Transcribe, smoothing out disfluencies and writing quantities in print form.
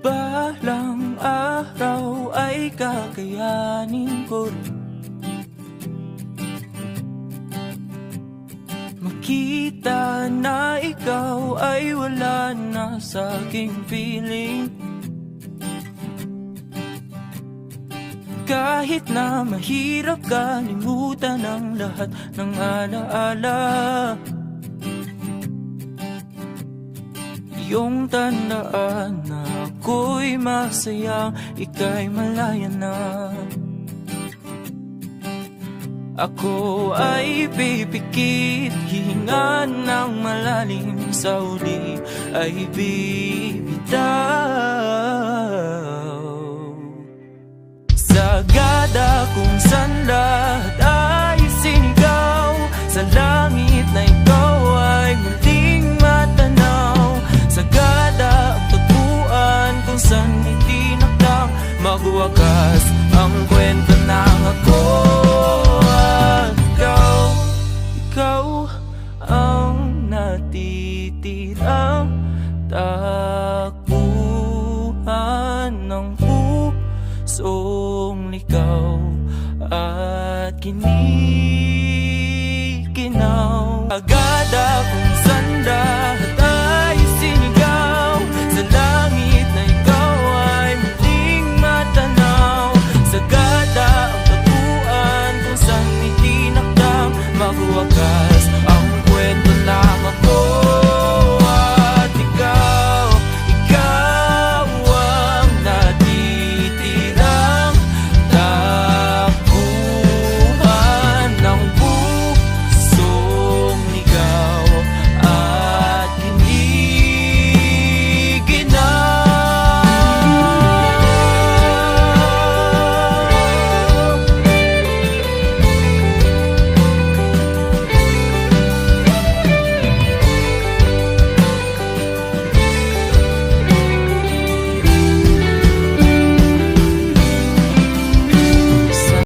Balang araw ay kakayanin ko rin makita na ikaw ay wala na sa aking piling. Kahit na mahirap kalimutan ang lahat ng alaala, iyong tandaan na ako'y masaya, ika'y malaya na. Ako ay pipikit, hihinga ng malalim, sa uli ay bibitaw. Sagada kung saan lahat ay sinigaw, sa langit na ikaw ay muling matanaw. Sagada ang tagpuan kung saan hindi nakdang, magwakas ang kwento ng ako at ikaw ang natitirang takbuhan ng pusong ligaw at kinikinaw.